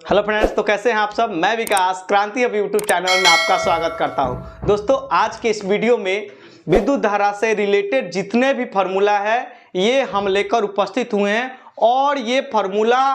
Hello friends, तो कैसे हैं आप सब। मैं विकास क्रांति अब यूट्यूब चैनल में आपका स्वागत करता हूं। दोस्तों, आज के इस वीडियो में विद्युत धारा से रिलेटेड जितने भी फार्मूला है ये हम लेकर उपस्थित हुए हैं और ये फार्मूला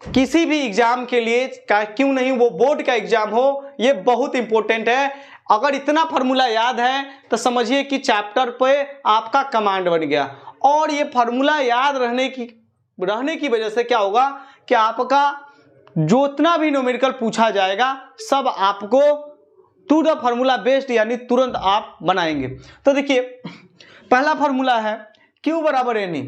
किसी भी एग्जाम के लिए, क्यों नहीं वो बोर्ड का एग्जाम हो, ये बहुत इंपॉर्टेंट है। अगर इतना फार्मूला याद है तो समझिए कि चैप्टर पे आपका कमांड बन गया। और ये फार्मूला याद रहने की वजह से क्या होगा कि आपका जो इतना भी न्यूमेरिकल पूछा जाएगा सब आपको टू द फार्मूला बेस्ड यानी तुरंत आप बनाएंगे। तो देखिए, पहला फार्मूला है Q बराबर NE,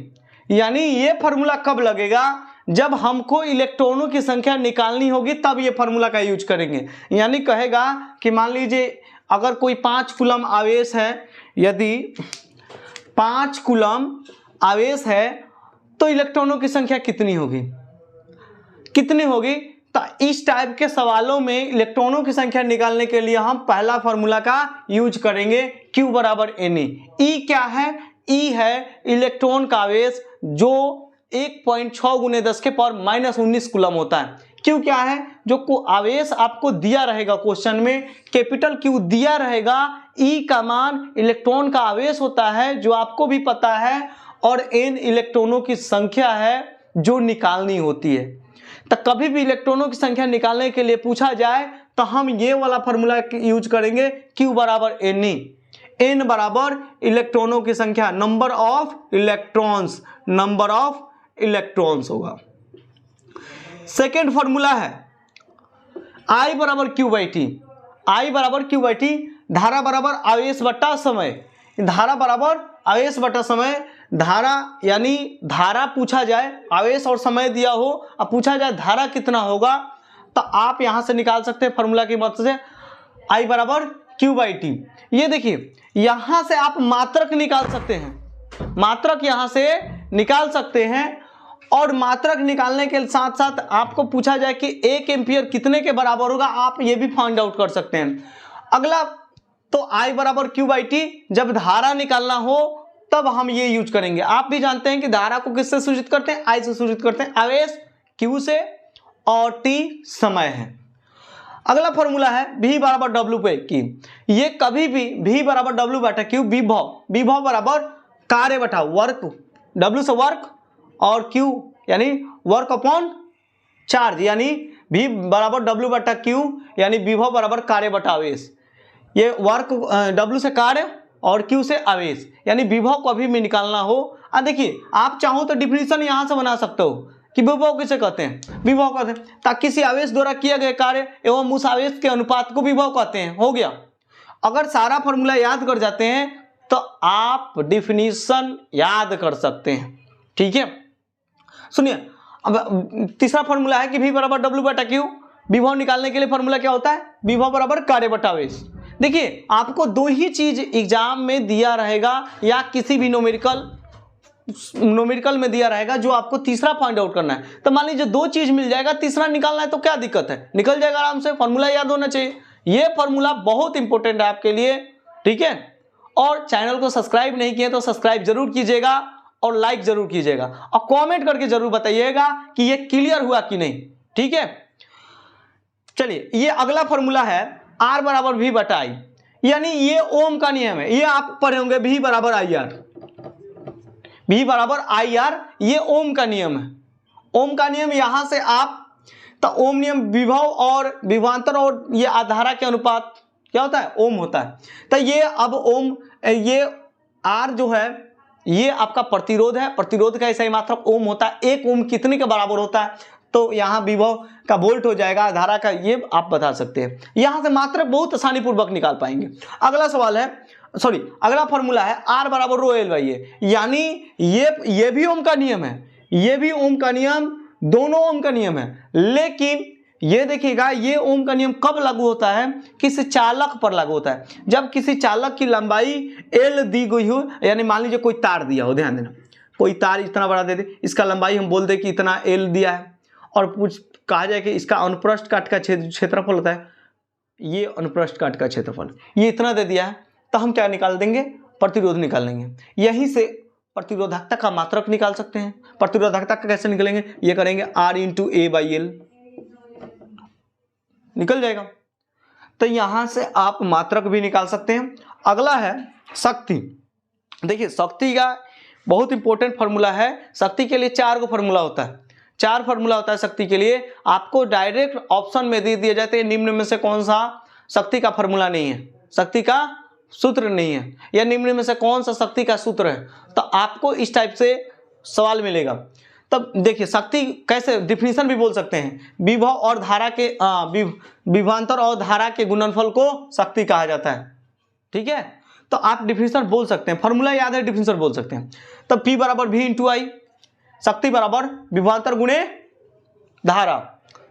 यानी ये फार्मूला कब लगेगा, जब हमको इलेक्ट्रॉनों की संख्या निकालनी होगी तब ये फार्मूला का यूज करेंगे। यानी कहेगा कि मान लीजिए अगर कोई 5 कूलम आवेश है, यदि 5 कूलम आवेश है तो इलेक्ट्रॉनों की संख्या कितनी होगी। तो इस टाइप के सवालों में इलेक्ट्रॉनों की संख्या निकालने के लिए हम पहला फार्मूला का यूज करेंगे Q बराबर NE। E क्या है? E है इलेक्ट्रॉन का आवेश जो 1.6 × 10⁻⁻19 कूलम होता है। Q क्या है? जो आवेश आपको दिया रहेगा क्वेश्चन में, कैपिटल Q दिया रहेगा। E का मान इलेक्ट्रॉन का आवेश होता है जो आपको भी पता है, और N इलेक्ट्रॉनों की संख्या है जो निकालनी होती है। तो कभी भी इलेक्ट्रॉनों की संख्या निकालने के लिए पूछा जाए तो हम ये वाला फार्मूला यूज करेंगे Q बराबर NE। N बराबर इलेक्ट्रॉनों की संख्या, नंबर ऑफ इलेक्ट्रॉन्स होगा। सेकेंड फार्मूला है I बराबर Q/T। I बराबर Q/T, धारा बराबर आवेश बटा समय। धारा बराबर आवेश बटा समय, धारा यानी धारा पूछा जाए, आवेश और समय दिया हो, अब पूछा जाए धारा कितना होगा, तो आप यहां से निकाल सकते हैं फार्मूला की मदद से I बराबर Q/T। ये देखिए, यहां से आप मात्रक निकाल सकते हैं, मात्रक यहां से निकाल सकते हैं। और मात्रक निकालने के साथ साथ आपको पूछा जाए कि 1 एम्पियर कितने के बराबर होगा, आप ये भी फाइंड आउट कर सकते हैं। अगला तो I बराबर Q/T, जब धारा निकालना हो तब हम ये यूज करेंगे। आप भी जानते हैं कि धारा को किससे सूचित करते हैं, I से सूचित करते हैं, आवेश Q से और T समय है। अगला फॉर्मूला है V बराबर W/Q। ये कभी भी V बराबर W/Q, विभव बराबर कार्य बटा वर्क, W से वर्क और Q यानी वर्क अपॉन चार्ज, यानी V बराबर W/Q यानी विभव बराबर कार्य बटा आवेश। ये वर्क W से कार्य और Q से आवेश, यानी विभव को भी में निकालना हो। देखिए, आप चाहो तो डिफिनीशन यहां से बना सकते हो कि विभव किसे कहते हैं, विभव कहते हैं ताकि किसी आवेश द्वारा किया गया कार्य एवं उस आवेश के अनुपात को विभव कहते हैं। हो गया। अगर सारा फॉर्मूला याद कर जाते हैं तो आप डिफिनीशन याद कर सकते हैं। ठीक है, सुनिए, अब तीसरा फॉर्मूला है कि V बराबर W/Q। विभव निकालने के लिए फॉर्मूला क्या होता है, विभव बराबर कार्य बटा आवेश। देखिए, आपको दो ही चीज एग्जाम में दिया रहेगा या किसी भी न्यूमेरिकल में दिया रहेगा जो आपको तीसरा फाइंड आउट करना है। तो मान लीजिए 2 चीज मिल जाएगा, तीसरा निकालना है तो क्या दिक्कत है, निकल जाएगा आराम से। फॉर्मूला याद होना चाहिए। ये फॉर्मूला बहुत इंपॉर्टेंट है आपके लिए। ठीक है, और चैनल को सब्सक्राइब नहीं किए तो सब्सक्राइब जरूर कीजिएगा और लाइक जरूर कीजिएगा और कॉमेंट करके जरूर बताइएगा कि ये क्लियर हुआ कि नहीं। ठीक है, चलिए, ये अगला फॉर्मूला है R बराबर V/I, यानी ये ओम का नियम है। ये आप पढ़े होंगे V बराबर IR, V बराबर IR, ये ओम का नियम है। ओम का नियम यहां से आप, तो ओम नियम विभव और विभवांतर और ये आधारा के अनुपात क्या होता है, ओम होता है। तो ये अब ओम, ये R जो है ये आपका प्रतिरोध है, प्रतिरोध का ऐसा ही मात्रक ओम होता है। 1 ओम कितने के बराबर होता है, तो यहाँ विभव का वोल्ट हो जाएगा, धारा का ये आप बता सकते हैं। यहां से मात्रक बहुत आसानी पूर्वक निकाल पाएंगे। अगला सवाल है, अगला फॉर्मूला है R बराबर ρL/A, यानी ये भी ओम का नियम है, ये भी ओम का नियम, दोनों ओम का नियम है। लेकिन ये देखिएगा, ये ओम का नियम कब लागू होता है, किसी चालक पर लागू होता है। जब किसी चालक की लंबाई L दी गई हो, यानी मान लीजिए कोई तार दिया हो, ध्यान देना, कोई तार इतना बड़ा दे दे, इसका लंबाई हम बोल दे कि इतना L दिया है, और कुछ कहा जाए कि इसका अनुप्रस्थ काट का क्षेत्रफल होता है, ये अनुप्रस्थ काट का क्षेत्रफल ये इतना दे दिया है, तो हम क्या निकाल देंगे, प्रतिरोध निकाल लेंगे। यहीं से प्रतिरोधकता का मात्रक निकाल सकते हैं। प्रतिरोधकता का कैसे निकलेंगे, ये करेंगे R × A/L। निकल जाएगा। तो यहां से आप मात्रक भी निकाल सकते हैं। अगला है शक्ति। देखिए शक्ति का बहुत इंपॉर्टेंट फार्मूला है। शक्ति के लिए 4 गो फार्मूला होता है, 4 फार्मूला होता है शक्ति के लिए। आपको डायरेक्ट ऑप्शन में दे दिए जाते हैं निम्न में से कौन सा शक्ति का फार्मूला नहीं है, शक्ति का सूत्र नहीं है, या निम्न में से कौन सा शक्ति का सूत्र है। तो आपको इस टाइप से सवाल मिलेगा। तब देखिए शक्ति कैसे डिफिनीशन भी बोल सकते हैं। विभव और धारा के विभवांतर और धारा के गुणनफल को शक्ति कहा जाता है। ठीक है, तो आप डिफिनीशन बोल सकते हैं, फार्मूला याद है डिफिनीशन बोल सकते हैं। तब P बराबर V इंटू आई, शक्ति बराबर विभवांतर गुणे धारा।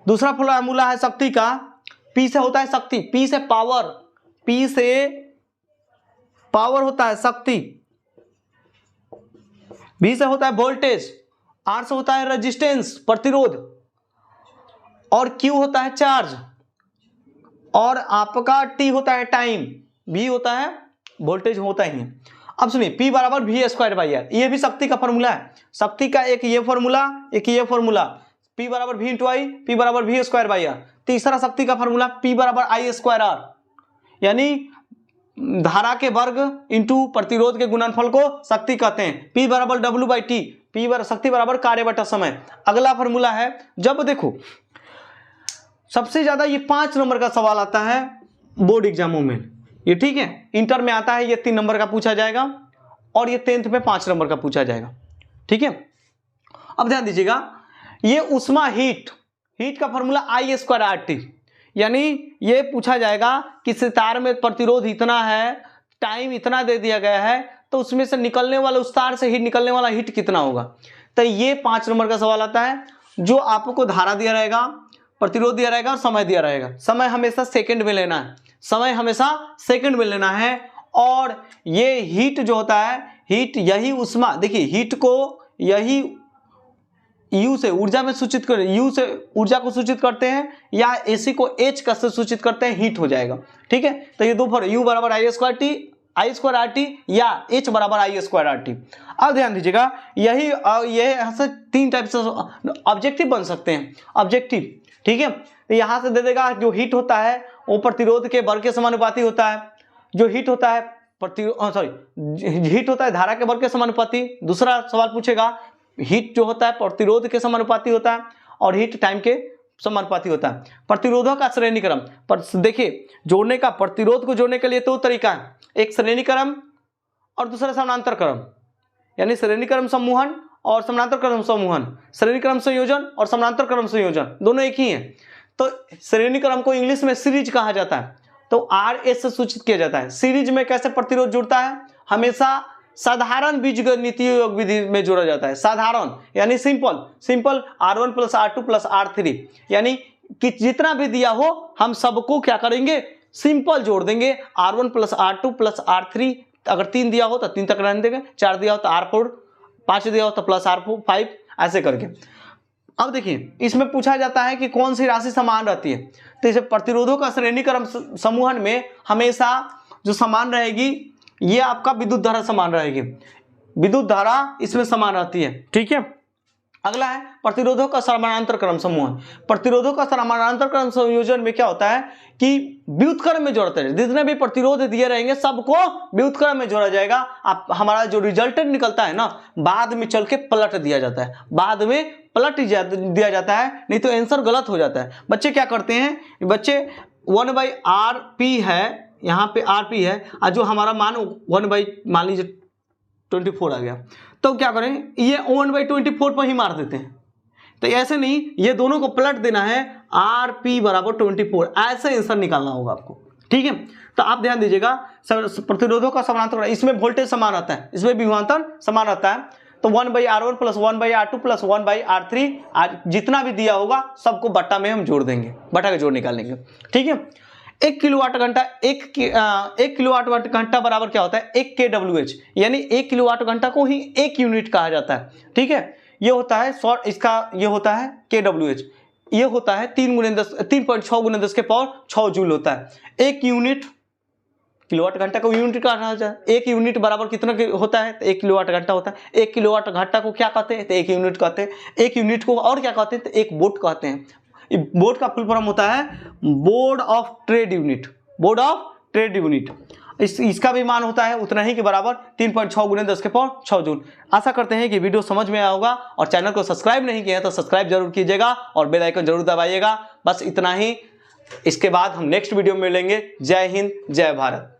दूसरा फार्मूला है शक्ति का, P से होता है शक्ति, P से पावर, P से पावर होता है शक्ति, V से होता है वोल्टेज, R से होता है रेजिस्टेंस प्रतिरोध, और Q होता है चार्ज, और आपका T होता है टाइम, V होता है वोल्टेज होता ही है। अब सुनिए P बराबर V स्क्वायर बाई आर, ये भी शक्ति का फॉर्मूला है। शक्ति का एक ये फॉर्मूला, एक ये फॉर्मूला, P बराबर V इंटू आई, P बराबर V स्क्वायर बाई आर। तीसरा शक्ति का फॉर्मूला P बराबर I स्क्वायर आर, यानी धारा के वर्ग इंटू प्रतिरोध के गुणनफल को शक्ति कहते हैं। P बराबर W बाई टी, शक्ति बराबर कार्य बटा समय। अगला फॉर्मूला है, जब देखो सबसे ज्यादा ये 5 नंबर का सवाल आता है बोर्ड एग्जामों में, ये ठीक है, इंटर में आता है ये 3 नंबर का पूछा जाएगा, और ये 10th में 5 नंबर का पूछा जाएगा। ठीक है, अब ध्यान दीजिएगा, ये उष्मा हीट का formula I square R T, यानी ये पूछा जाएगा कि सितार में प्रतिरोध इतना है, टाइम इतना दे दिया गया है, तो उसमें से निकलने वाला, उस तार से हीट निकलने वाला हीट कितना होगा। तो ये 5 नंबर का सवाल आता है, जो आपको धारा दिया रहेगा, प्रतिरोध दिया रहेगा और समय दिया रहेगा। समय हमेशा सेकंड में लेना है, समय हमेशा सेकंड में लेना है। और ये हीट जो होता है, हीट यही उष्मा, देखिए हीट को यही U से ऊर्जा में सूचित कर, U से ऊर्जा को सूचित करते हैं, या AC को H का से सूचित करते हैं, हीट हो जाएगा। ठीक है, तो ये दो U बराबर I square T, I square R T, या H बराबर I स्क्वायर आर टी। अब ध्यान दीजिएगा, यही ये यहाँ से 3 टाइप से ऑब्जेक्टिव बन सकते हैं, ऑब्जेक्टिव। ठीक है, यहाँ से दे देगा जो हीट होता है वो प्रतिरोध के वर्ग के समानुपाती होता है, जो हीट होता है हीट होता है धारा के वर्ग के समानुपाती। दूसरा सवाल पूछेगा हीट जो होता है प्रतिरोध के समानुपाती होता है, और हीट टाइम के समानुपाती होता है। प्रतिरोधों का श्रेणी क्रम पर देखिए, जोड़ने का, प्रतिरोध को जोड़ने के लिए 2 तरीका है, एक श्रेणी क्रम और दूसरा समानांतर क्रम, यानी श्रेणी क्रम समूहन और समानांतर क्रम समूहन, श्रेणी क्रम संयोजन और समानांतर क्रम संयोजन, दोनों एक ही है। तो श्रेणी क्रम को इंग्लिश में सीरीज कहा जाता है, तो RS से सूचित किया जाता है। सीरीज में कैसे प्रतिरोध जुड़ता है, हमेशा साधारण बीजगणितीय योग विधि में जोड़ा जाता है। साधारण यानी simple R1 plus R2 plus R3, यानी कि जितना भी दिया हो हम सबको क्या करेंगे, सिंपल जोड़ देंगे। R1 plus R2 plus R3, अगर 3 दिया हो तो 3 तक रहने देंगे, 4 दिया हो तो R4, 5 दिया हो तो प्लस R5, ऐसे करके। अब देखिए इसमें पूछा जाता है कि कौन सी राशि समान रहती है, तो इसे प्रतिरोधों का श्रेणी क्रम समूहन में हमेशा जो समान रहेगी, ये आपका विद्युत धारा समान रहेगी, विद्युत धारा इसमें समान रहती है। ठीक है, अगला है प्रतिरोधों का समानांतर क्रम समूहन। प्रतिरोधों का समानांतर क्रम संयोजन में क्या होता है कि व्युत्क्रम में जोड़ते हैं, जितने भी प्रतिरोध दिए रहेंगे सबको व्युत्क्रम में जोड़ा जाएगा। आप हमारा जो रिजल्टेंट निकलता है ना, बाद में चल के पलट दिया जाता है, बाद में पलट दिया जाता है, नहीं तो आंसर गलत हो जाता है। बच्चे क्या करते हैं, बच्चे 1/RP है, यहाँ पे RP है, और जो हमारा मान 1/मान लीजिए 24 आ गया, तो क्या करें, ये 1/24 पर ही मार देते हैं। तो ऐसे नहीं, ये दोनों को पलट देना है, RP बराबर 24, ऐसे आंसर निकालना होगा आपको। ठीक है, तो आप ध्यान दीजिएगा, प्रतिरोधों का समानांतर, इसमें वोल्टेज समान रहता है, इसमें विभवांतर समान रहता है। तो 1/R1 plus 1/R2 plus 1/R3, जितना भी दिया होगा सबको बट्टा में हम जोड़ देंगे, बट्टा का जोड़ निकालेंगे। ठीक है, 1 किलोवाट घंटा, 1 किलोवाट घंटा बराबर क्या होता है, 1 kWh, यानी 1 किलोवाट घंटा को ही 1 यूनिट कहा जाता है। ठीक है, ये होता है शॉर्ट, इसका ये होता है kWh, ये होता है 3.6 × 10 के पावर 6 जूल होता है। 1 यूनिट किलोवाट घंटा को यूनिट कहा जाता है, 1 यूनिट बराबर कितना होता है, तो 1 किलोवाट घंटा होता है। 1 किलोवाट घंटा को क्या कहते हैं, तो 1 यूनिट कहते हैं। 1 यूनिट को और क्या कहते हैं, तो 1 वोल्ट कहते हैं। बोर्ड का फुल फॉर्म होता है board of trade unit, board of trade unit. इसका भी मान होता है उतना ही के बराबर 3.6 × 10⁶ जूल। आशा करते हैं कि वीडियो समझ में आया होगा, और चैनल को सब्सक्राइब नहीं किया है तो सब्सक्राइब जरूर कीजिएगा और बेल आइकन जरूर दबाइएगा। बस इतना ही, इसके बाद हम नेक्स्ट वीडियो में मिलेंगे। जय हिंद, जय भारत।